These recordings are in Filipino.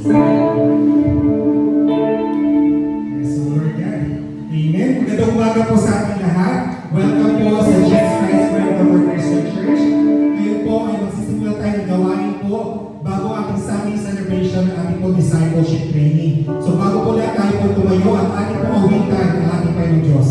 Amen. Magandang umaga po sa ating lahat. Welcome po sa Jesus Christ Redeemer Christian Church. Ngayon po ay magsisimula tayo ng gawain po bago ating Sunday celebration ng ating po discipleship training. So bago po lahat tayo po tumayo at ating po awitan ang ating Panginoong Diyos.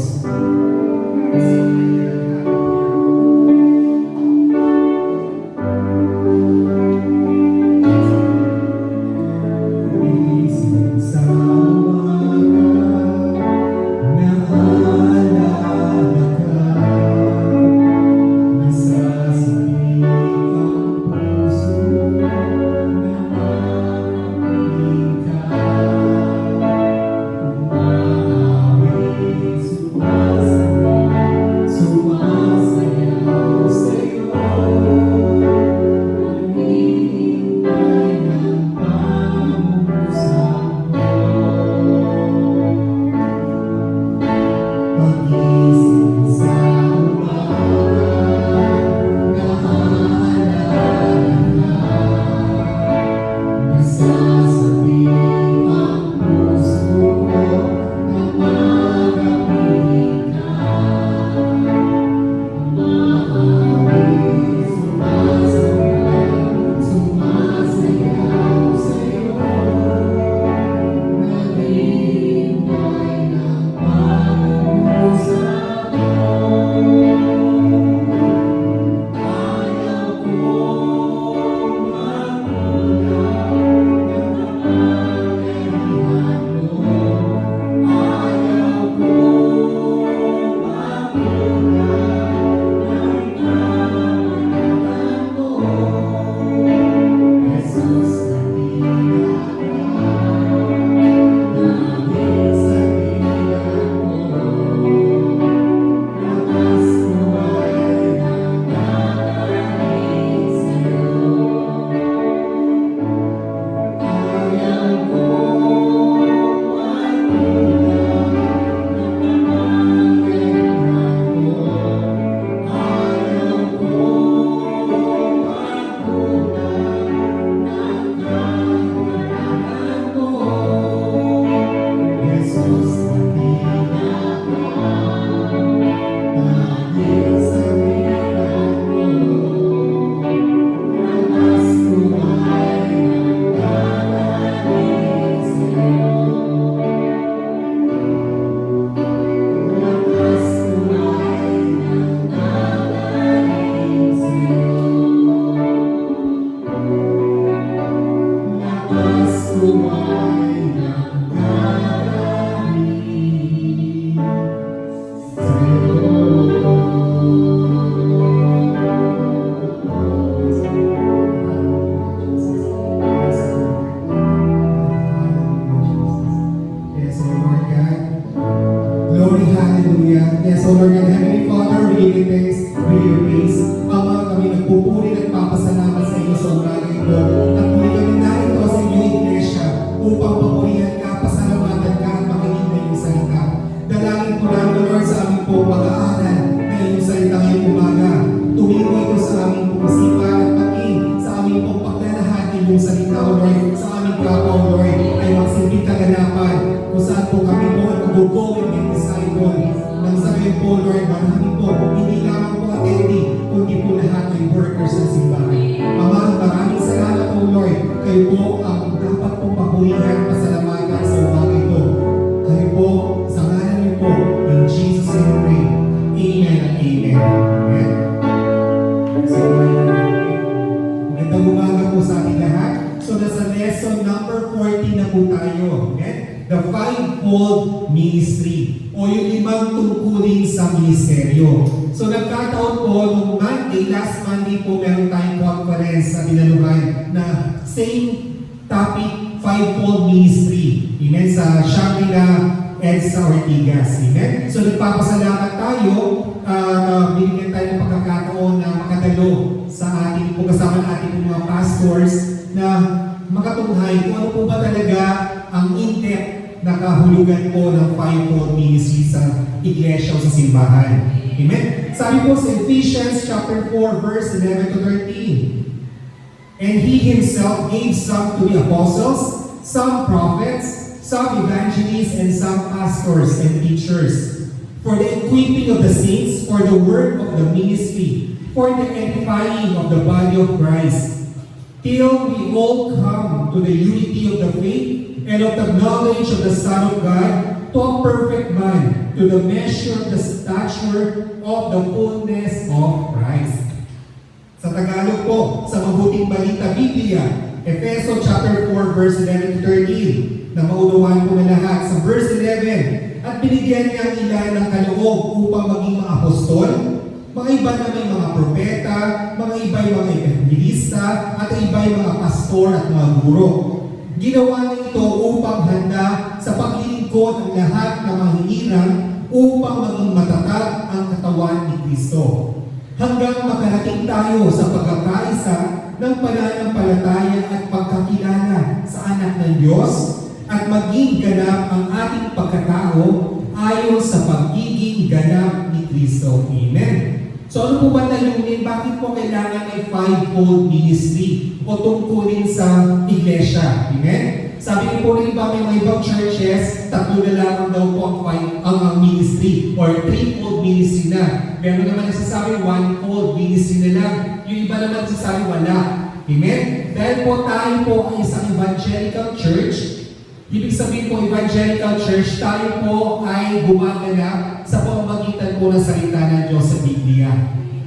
Amen? Sabi po sa Ephesians chapter 4, verse 11 to 13. And He Himself gave some to be apostles, some prophets, some evangelists, and some pastors and teachers, for the equipping of the saints, for the work of the ministry, for the edifying of the body of Christ, till we all come to the unity of the faith and of the knowledge of the Son of God, to a perfect man, to the measure of the stature of the fullness of Christ. Sa Tagalog po, sa Mabuting Balita Biblia, Efeso chapter 4 verse 11 to 13, na maunawaan po na lahat. Sa verse 11, at binigyan niya ang ilan ng kaloob upang maging mga apostol, mga iba na may mga propeta, mga iba ay mga evangelista, at iba ay mga pastor at mga guro. Ginawa niya ito upang handa sa paglilingkod ang lahat ng mga hinirang upang maging matatag ang katawan ni Kristo. Hanggang makarating tayo sa pagkakaisa ng pananampalataya at pagkakilala sa anak ng Diyos at maging ganap ang ating pagkatao ayon sa pagiging ganap ni Kristo. Amen. So ano po ba tayunin? Bakit po kailangan may fivefold ministry o tungkulin sa iglesia? Amen? Sabi niyo po rin ba may mga ibang churches, tatlo na lamang daw po ang ministry or threefold ministry na. Meron naman nagsasabi one-fold ministry na lang. Yung iba naman nagsasabi wala. Amen? Dahil po tayo po ay isang evangelical church, ibig sabihin po evangelical church, tayo po ay gumaganap sa pamamagitan po ng salita ng Diyos sa Biblia.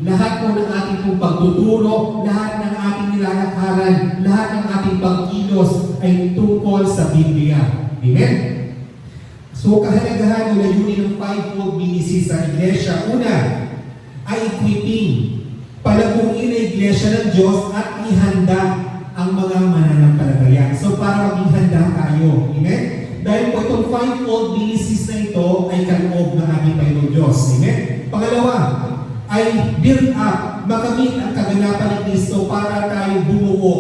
Lahat po ng ating pong pagtuturo, lahat ng ating nilalakaran, lahat ng ating pagkilos ay tungkol sa Biblia. Amen? So kahalagahan o layunin ng fivefold ministry sa iglesia, una ay equipping, palaguin ang iglesia ng Diyos at ihanda ang mga mananampalataya. So para maging handa tayo. Amen? Dahil po itong fivefold ministries na ito ay kaloob ng ating Panginoon Diyos. Amen? Pangalawa, ay build up, makamit ang kaganapan ni Kristo para tayo bumuo.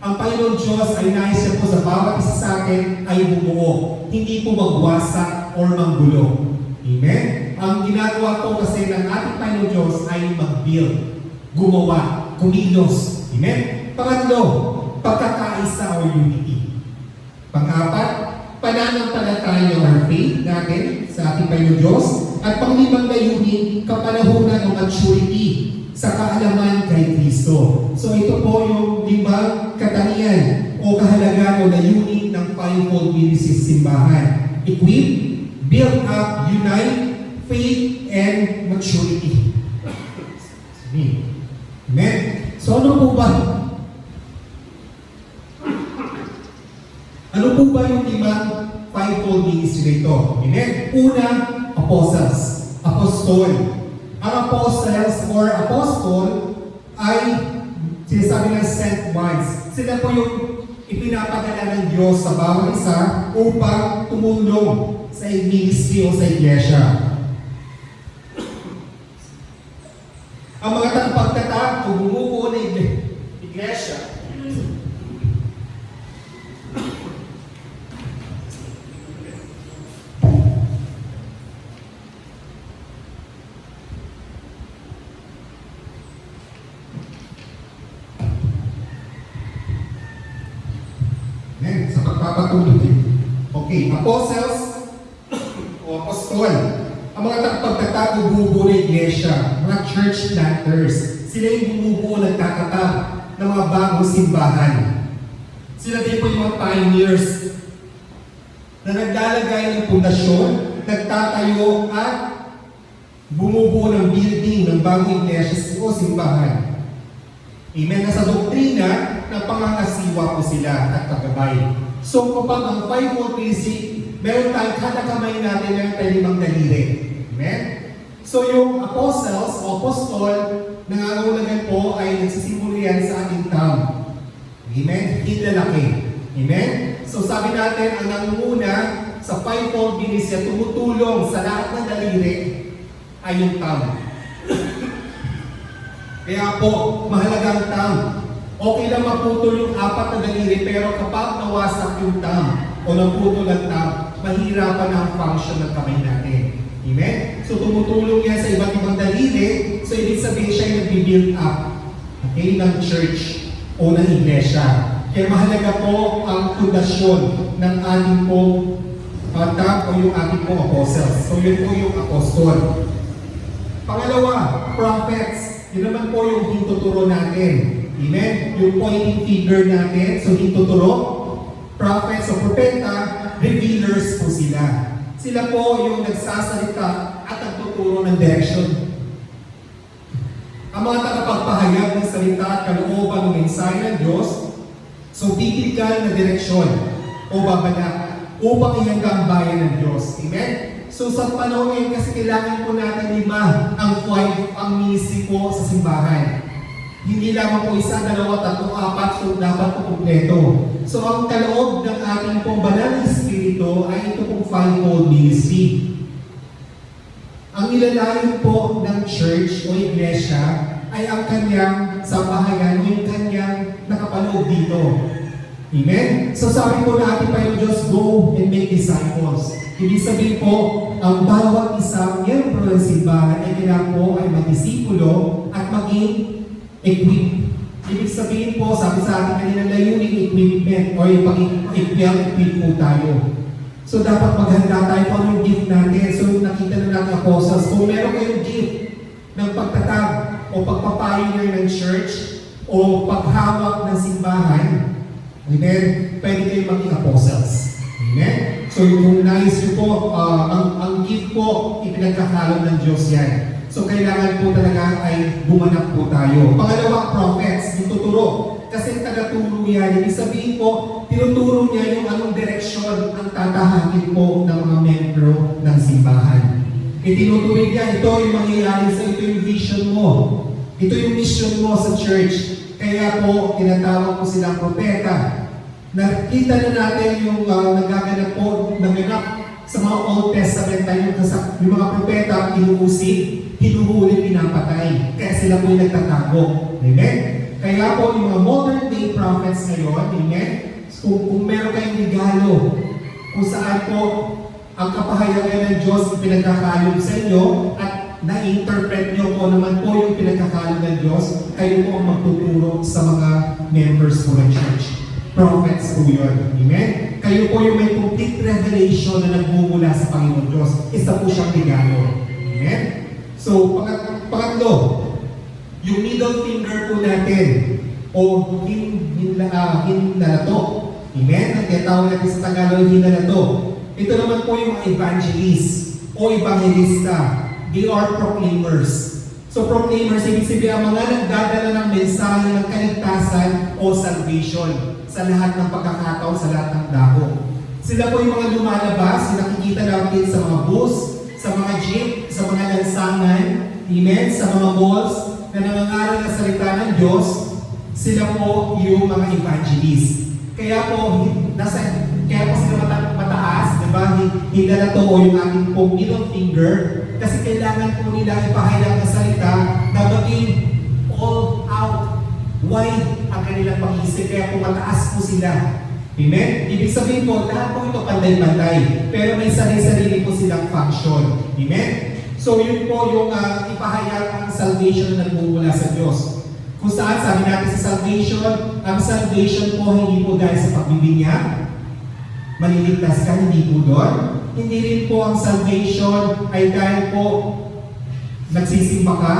Ang Panginoon Diyos ay nais niya po sa bawat isa sa atin ay bumuo. Hindi po magwasak or manggulo. Amen? Ang ginagawa po kasi ng ating Panginoon Diyos ay mag-build, gumawa, kumilos. Amen? Pangatlo, pagkakaisa o unity. Pang-apat, pananampalataya or faith natin sa ating Panginoon Diyos. At panglimang layunin, kapanahunan o maturity sa kaalaman kay Kristo. So ito po yung limang katangian o kahalagan o layunin ng fivefold ministry simbahan. Equip, build up, unite, faith, and maturity. Amen? So ano po ba? Ano po ba yung limang fivefold ministry nito? Amen? Una, apostles. Apostol. Ang apostles or apostol ay sinasabi ng sent ones. Sila po yung ipinapadala ng Diyos sa bawat isa upang tumulong sa ministry o sa iglesia. Ang mga tagapagtatag o bumubuo ng iglesia sa pagpapatuloy. Okay, apostles o apostol. Ang mga tagapagtatag o bumubuo ng iglesia, mga church planters, sila yung bumubuo ng nagtatatag ng mga bagong simbahan. Sila din po yung mga pioneers na naglalagay ng pundasyon, nagtatayo at bumubuo ng building ng bagong iglesia o simbahan. Amen. Nasa doktrina ng pangangasiwa po sila at kagabay. So kapag ang fivefold ministry, meron tayong kada kamay natin, meron tayong limang daliri. Amen? So yung apostles o apostol, nangangahulugan po ay nagsisimulo yan sa ating thumb. Amen? Hinlalaki. Amen? So sabi natin, ang nangunguna sa fivefold ministry, tumutulong sa lahat ng daliri ay yung thumb. Kaya po, mahalagang thumb. Okay lang maputol yung apat na daliri, pero kapag nawasak yung thumb o naputol ang thumb, mahirapan na ang function ng kamay natin. Amen? So tumutulong yan sa iba't ibang daliri, so ibig sabihin siya yung nag-build up, okay, ng church o ng iglesia. Kaya mahalaga po ang pundasyon ng ating pong tag o yung ating pong apostles. So yun po yung apostol. Pangalawa, prophets. Yun naman po yung hintuturo natin. Amen? Yung pointing figure natin. So hintuturo, prophets o propeta, revealers po sila. Sila po yung nagsasalita at nagtuturo ng direction. Ang mga tagapagpahayag ng salita at kalooban ng mensahe ng Diyos, so bibigyan na direksyon o babala upang ihanggang ang bayan ng Diyos. Amen? So sa panahon ngayon kasi kailangan po natin 5 ang ministry po sa simbahan. Hindi lamang po 1, 2, 3, 4, so dapat po kumpleto. So ang kaloob ng ating pong banal na espiritu ay ito pong 5-fold ministry. Ang nilalayo po ng church o iglesia ay ang kanyang sambahayan o yung kanyang nakapaloob dito. Amen? So sabi po natin pa yung Diyos, go and make disciples. Ibig sabihin po, ang bawat isang miyembro ng simbahan ay kailangan po ay magdisipulo at maging equip. Ibig sabihin po, sabi sa atin kanina, layuning equipment o yung pag-equip po tayo. So dapat maghanda tayo kung anong gift natin. So nakita na natin apostles. Kung meron kayong gift ng pagtatag o pagpapayunay ng church o paghawak ng simbahan, amen, pwede kayong maging apostles. Amen? So kung nais nyo po, ang gift po, ipinagkakalog ng Diyos yan. So kailangan po talaga ay gumanap po tayo. Pangalawa, prophets, yung tuturo. Kasi tagaturo yan. Ibig sabihin po, tinuturo niya yung anong direksyon ang tatahakin po ng mga membro ng simbahan. Itinuturo niya, ito yung mangyayari sa ito yung vision mo. Ito yung mission mo sa church. Kaya po, tinatawag po silang propeta. Nakita na natin yung nagaganap po, naganap sa mga Old Testament tayo, yung mga propeta inuusig, hinuhuli, pinapatay. Kaya sila po yung nagtatago. Amen? Kaya po yung mga modern day prophets ngayon, amen? Kung meron kayong regalo, kung saan po ang kapahayagan ng Diyos pinagkakalog sa inyo at na-interpret nyo po naman po yung pinagkakalog ng Diyos, kayo po ang magtuturo sa mga members po ng church. Prophets po yun. Amen? Kayo po yung may complete revelation na nagmumula sa Panginoon Diyos. Isa po siyang regalo. Amen? So, pangatlo, yung middle finger po natin o hinalato. Amen? Ang tinatawag natin sa Tagalog, hinalato. Ito naman po yung evangelist o evangelista. They are proclaimers. So proclaimers, ibig sabihin ang mga nagdadala ng mensahe ng kaligtasan o salvation sa lahat ng pagkakataon, sa lahat ng dako. Sila po yung mga lumalabas, yung nakikita natin sa mga bus, sa mga jeep, sa mga lansangan, amen, sa mga malls, na nangangaral ng salita ng Diyos, sila po yung mga evangelist. Kaya po sila mataas, di ba? Hindi na to o yung ating pong middle finger, kasi kailangan po nila ipahayag ang salita na maging all out, wide ang kanilang pag-isip. Kaya po mataas po sila. Amen? Ibig sabihin po, lahat po ito panday-panday, pero may sarili-sarili po silang function. Amen? So yun po yung ipahayag ang salvation na nagmumula sa Diyos. Kung saan sabi natin sa salvation, ang salvation po hindi po dahil sa pagbibinyag, maliligtas ka, hindi po doon. Hindi rin po ang salvation ay dahil po nagsisimba ka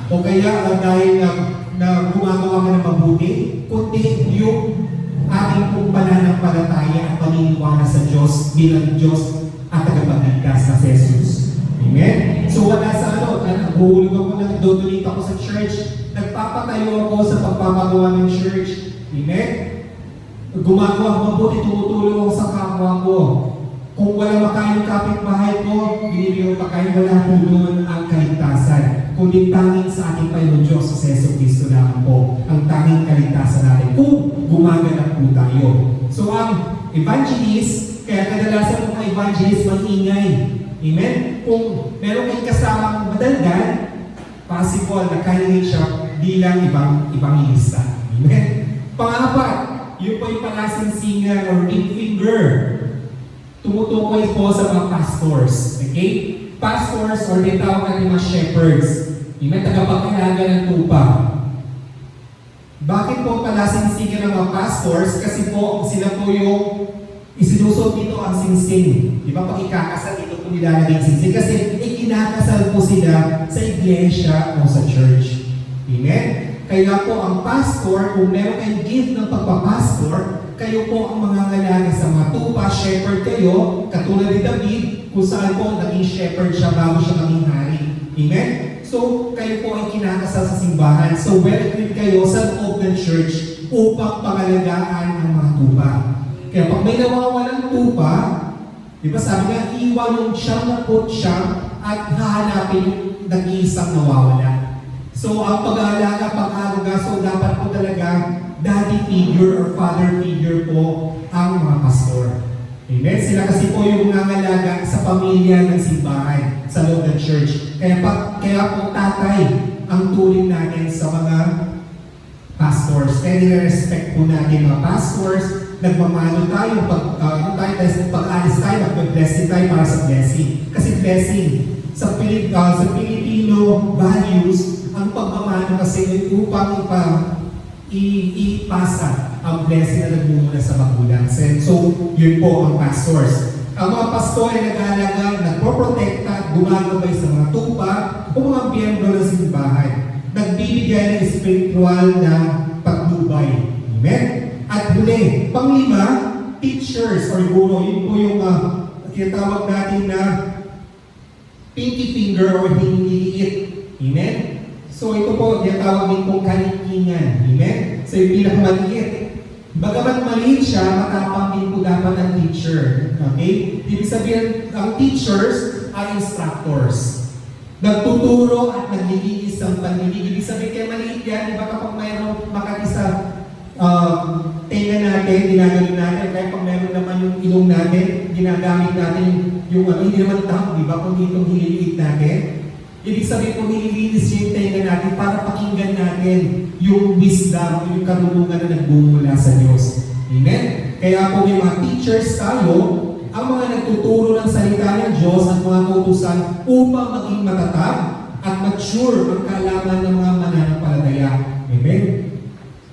o kaya dahil na gumagawa ka ng mabuti, kundi yung ating pong pananampalataya at paniniwala sa Diyos bilang Diyos at tagapagligtas na si Jesus. Amen? So wala sa naguhulog ako, nagdodonate ako sa church, nagpapatayo ako sa pagpapagawa ng church. Amen? Gumagawa ako mabuti, tumutulong ako sa kapwa ko. Kung wala makain kapitbahay ko, binibigyan ko makain, wala po doon ang kaligtasan. Kundi tanging sa ating Panginoon Diyos sa Yesu Cristo lamang po ang tanging kaligtasan natin kung gumaganap po tayo. So ang evangelist, kaya kadalasan ng mga evangelist maingay. Amen? Kung meron kayong kasamang madaldan, possible na kahilig siya bilang evangelista. Amen? Pangapat, yun po yung palasing singer or ring finger. Tumutukoy po sa mga pastors. Okay? Pastors or tinatawag natin mga shepherds. Yung may tagapagkalaga ng tupa. Bakit po pala sinisigan ng mga pastors? Kasi po sila po yung isinusot dito ang singsing. Di ba pag ikakasal dito po nilalagay yung singsing? Kasi ikinakasal po sila sa iglesia o sa church. Amen? Kaya po ang pastor, kung meron kayong gift ng pagpapastor, kayo po ang mga ngalaga sa mga tupa, shepherd kayo, katulad ni David, kung saan po naging shepherd siya bago siya maging hari. Amen? So, kayo po ay kinakasal sa simbahan. So, well-equipped kayo sa loob ng church upang pangalagaan ang mga tupa. Kaya pag may nawawalang tupa, di ba sabi nga, iwan yung siyam na siyam at hahanapin yung nag-iisang nawawala. So, ang pag-aalaga, pag-aalaga, so dapat po talaga daddy figure or father figure po ang mga pastor. Amen? Sila kasi po yung nangalaga sa pamilya ng simbahan, sa loob ng church. Kaya po tatay ang turing natin sa mga pastors. Kaya nire-respect po natin mga pastors, nagmamano tayo, pag-alis tayo, mag-blessing tayo para sa blessing. Kasi blessing, sa Filipino values, ang pagmamano kasi ay upang ipasa ang blessing na nagmumula sa magulang. So, yun po ang pastors. Ang mga pastor ay nag-aalaga, nagpoprotekta, gumagabay sa mga tupa o mga miyembro ng simbahan. Nagbibigay ng spiritual na pagdubay. Amen? At huli, panglima, teachers or guro. Yun po yung tinatawag natin na pinky finger or hiniliit. Amen? So ito po, tinatawag din pong kalikingan. Amen? So yung pinakamaliit. Bagamat maliit siya, matapang din po dapat ang teacher. Okay? Ibig sabihin, ang teachers ay instructors. Nagtuturo at naglilinis ang pandinig. Ibig sabihin, kaya maliit yan, di ba kapag mayroong makati sa tenga natin, ginagano natin, kaya pag meron naman yung ilong natin, ginagamit natin yung hindi naman tang, di ba, kung itong hililiit natin. Ibig sabihin kung nililinis yung tenga natin para pakinggan natin yung wisdom, yung karunungan na nagbumula sa Diyos. Amen? Kaya kung may mga teachers tayo, ang mga nagtuturo ng salita ng Diyos at mga kautusan upang maging matatag at mature ang kaalaman ng mga mananampalataya. Amen?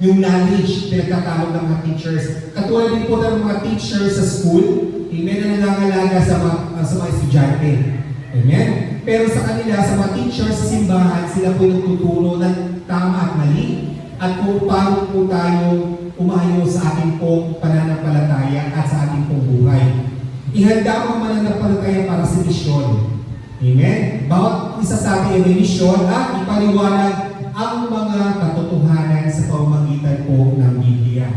Yung knowledge, pinagkakalog ng mga teachers. Katulad din po ng mga teachers sa school, amen, na nangangalaga sa mga estudyante. Amen? Pero sa kanila, sa mga teachers sa simbahan, sila po yung tuturo ng tama at mali at kung paano po tayo umayo sa ating pong pananampalataya at sa ating pong buhay. Ihanda ang mananampalataya para sa misyon. Amen? Bawat isa sa ating may misyon at ipaliwanag ang mga katotohanan sa pamamagitan po ng Biblia.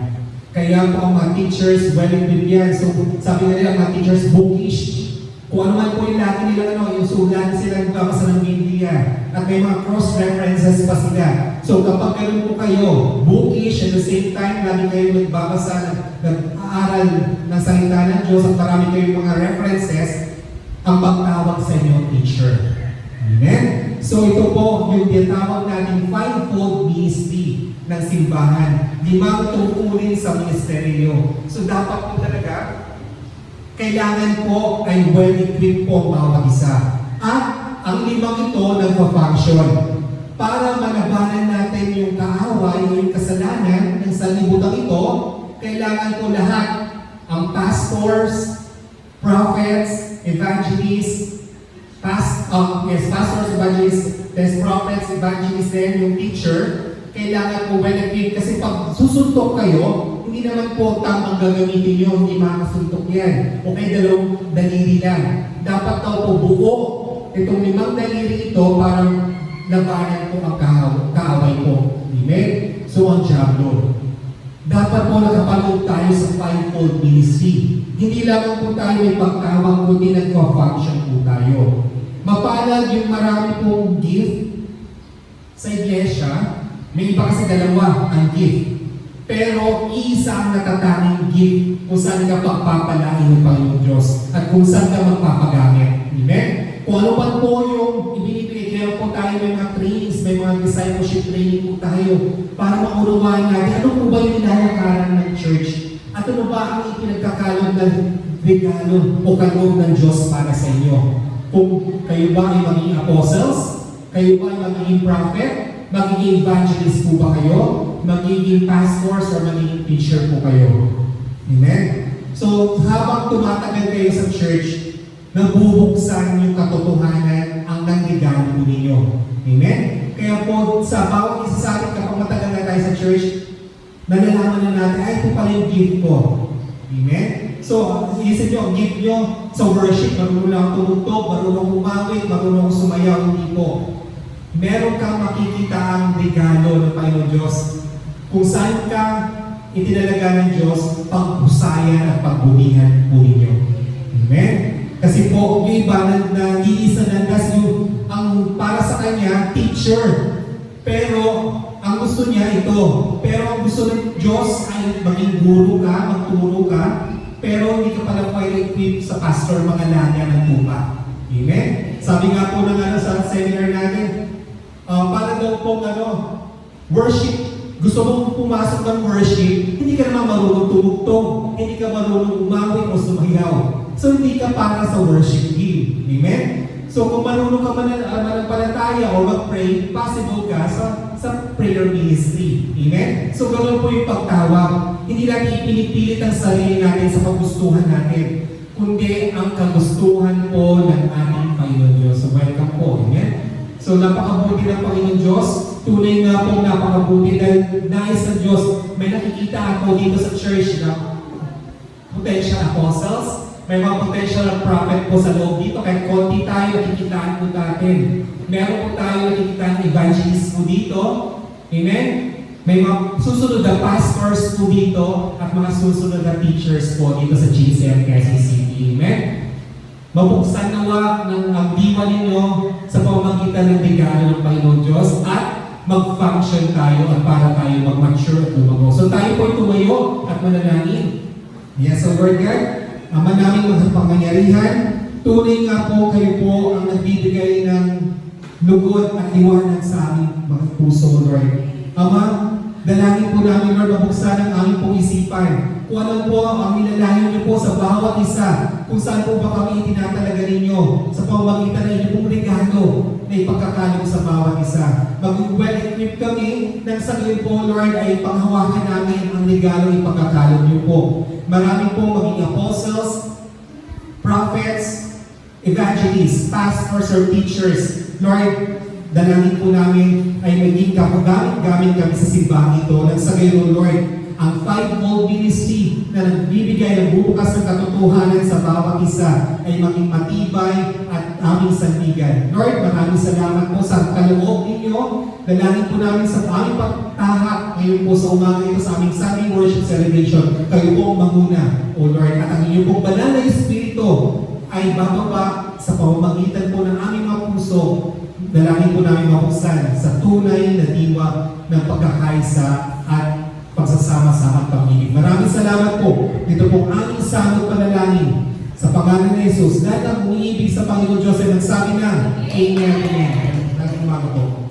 Kaya po ang mga teachers, well-equipped yan. So sabi nga nila, mga teachers bookish. Kung ano man po yung lagi nila, yung sulat sila nagbabasa ng Biblia. At may mga cross-references pa sila. So kapag ganun po kayo, bookish, at the same time, lagi kayo nagbabasa, nag-aaral ng salita ng Diyos, at marami kayong mga references, ang pagtawag sa inyo, teacher. Amen? So ito po yung tinatawag natin fivefold ministry ng simbahan. 5 tungkulin sa ministeryo. So dapat po talaga, kailangan po ay well-equipped po ang bawat isa. At ang 5 ito nagpa-function para malabanan natin yung kaaway o yung kasalanan ng sanlibutan ito. Kailangan po lahat, ang pastors, prophets, evangelists, pastors, evangelists, prophets, evangelists, then yung teacher, kailangan po well-equipped kasi pag susuntok kayo, hindi naman po tamang gagamitin nyo, hindi makasuntok yan. O kaya 2 daliri lang. Dapat daw po buo itong 5 daliri ito para labanan po ang kaaway po. Amen? So ang diablo. Dapat po nakapanood tayo sa fivefold ministry. Hindi lamang po tayo may pagtawag, kundi nagpa-function po tayo. Mapalad yung marami pong gift sa iglesia, may iba kasi 2 ang gift. Pero isa ang natatanging gift kung saan ka pagpapalain ng Panginoon Diyos at kung saan ka magpapagamit. Amen? Kung ano man po yung ibinibigay, kaya po tayo may mga trainings, may mga discipleship training po tayo para maunawaan natin ano po ba yung nilalakaran ng church at ano ba ang ipinagkakalog ng regalo o kaloob ng Diyos para sa inyo. Kung kayo ba ay magiging apostles, kayo ba ay magiging prophet, magiging evangelist po ba kayo? magiging pastors or magiging teacher po kayo. Amen? So, habang tumatagal kayo sa church, nabubuksan yung katotohanan ang nanggigano po ninyo. Amen? Kaya po, sa bawat isa sa atin, kapag matagal na tayo sa church, nalalaman na natin, ay, ito pala yung gift ko. Amen? So, isip nyo, ang gift nyo sa worship, marunong lang tumugtog, marunong umawit, marunong sumayaw, hindi po. Meron kang makikita ang regalo ng Panginoon Diyos. Kung saan ka itinalaga ng Diyos, pagpusayan at pagbutihan po ninyo. Amen? Kasi po, yung iba na iisa landas yung ang para sa kanya, teacher. Pero, ang gusto niya ito. Pero ang gusto ng Diyos ay maging guru ka, magturo ka, pero hindi ka pala pwede equip sa pastor mga lanya ng tupa. Amen? Sabi nga po ng sa seminar natin, para daw po worship, gusto mong pumasok ng worship, hindi ka naman marunong tumugtog, hindi ka marunong umawit o sumayaw. So hindi ka para sa worship team. Amen? So kung marunong ka manampalataya o mag-pray, possible ka sa prayer ministry. Amen? So ganoon po yung pagtawag. Hindi natin ipinipilit ang sarili natin sa kagustuhan natin, kundi ang kagustuhan po ng ating Panginoon Diyos. So welcome po. Amen? So napakabuti ng Panginoon Diyos. Tunay nga po napakabuti dahil nais ng Diyos. May nakikita ako dito sa church na potential apostles. May mga potential prophet po sa loob dito. Kahit konti tayo, nakikitaan po natin. Meron po tayo nakikitaan evangelist po dito. Amen? May mga susunod na pastors po dito at mga susunod na teachers po dito sa GCM Quezon City. Amen? Mabuksan nawa ng ang diwa ninyo sa pamamagitan ng regalo ng Panginoon Diyos at mag-function tayo at para tayo mag-mature at lumago. So tayo po tumayo at manalangin. Yes, so Lord God, Ama namin mga pangyarihan, tunay nga po kayo po ang nagbibigay ng lugod at liwanag sa aming mga puso, Lord. Ama, dalangin po namin, Lord, mabuksan ang aming pong isipan. Kung ano po ang nilalayo niyo po sa bawat isa, kung saan po ba kami itinatalaga ninyo sa pamamagitan ng inyong regalo na ipagkakalog sa bawat isa. Mag-well-equipped kami nang sa ngayon po, Lord, ay panghawakan namin ang regalo na ipagkakalog niyo po. Marami po maging apostles, prophets, evangelists, pastors, or teachers. Lord, dalangin po namin ay maging kapagamit-gamit kami sa simbahan ito nang sa ngayon, Lord, ang fivefold ministry na nagbibigay ng bubukas ng katotohanan sa bawat isa ay maging matibay at aming sandigan. Lord, maraming salamat po sa kaloob ninyo. Dalangin po namin sa aming pagtahak ngayon po sa umaga ito sa aming Sunday worship celebration. Kayo po ang manguna, O Lord, at ang inyong pong banal na Espiritu ay bababa sa pamamagitan po ng aming mga puso. Dalangin po namin mabuksan sa tunay na diwa ng pagkakaisa at pagsasama-sama at pag-ibig. Maraming salamat po. Ito pong aming samot panalangin. Sa pangalan ni Jesus, lahat ng umiibig sa Panginoon Diyos ay nagsabi na, Amen. Amen. Natin umaga po.